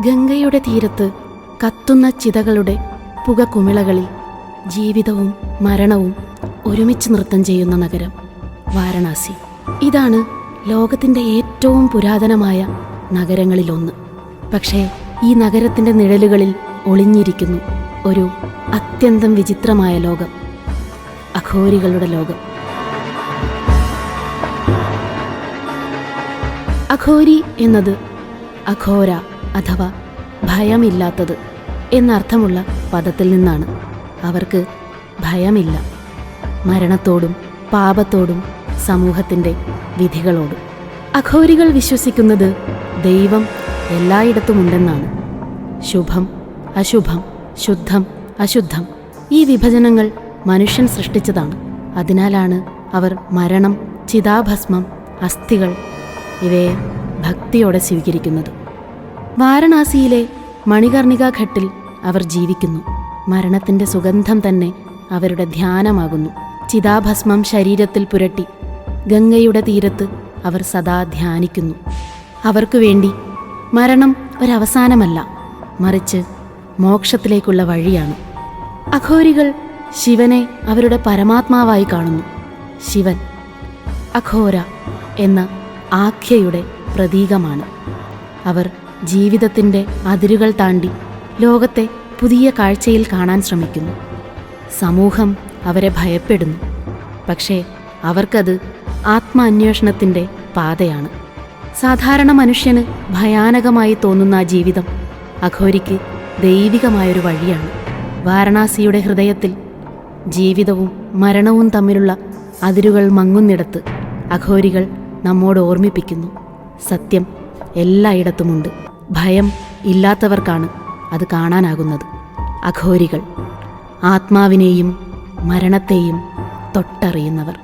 ഗംഗയുടെ തീരത്ത് കത്തുന്ന ചിതകളുടെ പുകക്കുമിളകളിൽ ജീവിതവും മരണവും ഒരുമിച്ച് നൃത്തം ചെയ്യുന്ന നഗരം വാരണാസി. ഇതാണ് ലോകത്തിൻ്റെ ഏറ്റവും പുരാതനമായ നഗരങ്ങളിലൊന്ന്. പക്ഷേ ഈ നഗരത്തിൻ്റെ നിഴലുകളിൽ ഒളിഞ്ഞിരിക്കുന്നു ഒരു അത്യന്തം വിചിത്രമായ ലോകം, അഘോരികളുടെ ലോകം. അഘോരി എന്നത് അഘോര അഥവാ ഭയമില്ലാത്തത് എന്നർത്ഥമുള്ള പദത്തിൽ നിന്നാണ്. അവർക്ക് ഭയമില്ല മരണത്തോടും പാപത്തോടും സമൂഹത്തിൻ്റെ വിധികളോടും. അഘോരികൾ വിശ്വസിക്കുന്നത് ദൈവം എല്ലായിടത്തുമുണ്ടെന്നാണ്. ശുഭം അശുഭം, ശുദ്ധം അശുദ്ധം, ഈ വിഭജനങ്ങൾ മനുഷ്യൻ സൃഷ്ടിച്ചതാണ്. അതിനാലാണ് അവർ മരണം, ചിതാഭസ്മം, അസ്ഥികൾ ഇവയെ ഭക്തിയോടെ സ്വീകരിക്കുന്നത്. വാരണാസിയിലെ മണികർണിക ഘട്ടിൽ അവർ ജീവിക്കുന്നു. മരണത്തിൻ്റെ സുഗന്ധം തന്നെ അവരുടെ ധ്യാനമാകുന്നു. ചിതാഭസ്മം ശരീരത്തിൽ പുരട്ടി ഗംഗയുടെ തീരത്ത് അവർ സദാ ധ്യാനിക്കുന്നു. അവർക്കു വേണ്ടി മരണം ഒരവസാനമല്ല, മറിച്ച് മോക്ഷത്തിലേക്കുള്ള വഴിയാണ്. അഘോരികൾ ശിവനെ അവരുടെ പരമാത്മാവായി കാണുന്നു. ശിവൻ അഘോര എന്ന ആഖ്യയുടെ പ്രതീകമാണ്. അവർ ജീവിതത്തിൻ്റെ അതിരുകൾ താണ്ടി ലോകത്തെ പുതിയ കാഴ്ചയിൽ കാണാൻ ശ്രമിക്കുന്നു. സമൂഹം അവരെ ഭയപ്പെടുന്നു, പക്ഷേ അവർക്കത് ആത്മാന്വേഷണത്തിൻ്റെ പാതയാണ്. സാധാരണ മനുഷ്യന് ഭയാനകമായി തോന്നുന്ന ആ ജീവിതം അഘോരിക്ക് ദൈവികമായൊരു വഴിയാണ്. വാരണാസിയുടെ ഹൃദയത്തിൽ ജീവിതവും മരണവും തമ്മിലുള്ള അതിരുകൾ മങ്ങുന്നിടത്ത് അഘോരികൾ നമ്മോട് ഓർമ്മിപ്പിക്കുന്നു, സത്യം എല്ലായിടത്തുമുണ്ട്. ഭയം ഇല്ലാത്തവർക്കാണ് അത് കാണാനാകുന്നത്. അഘോരികൾ ആത്മാവിനെയും മരണത്തെയും തൊട്ടറിയുന്നവർ.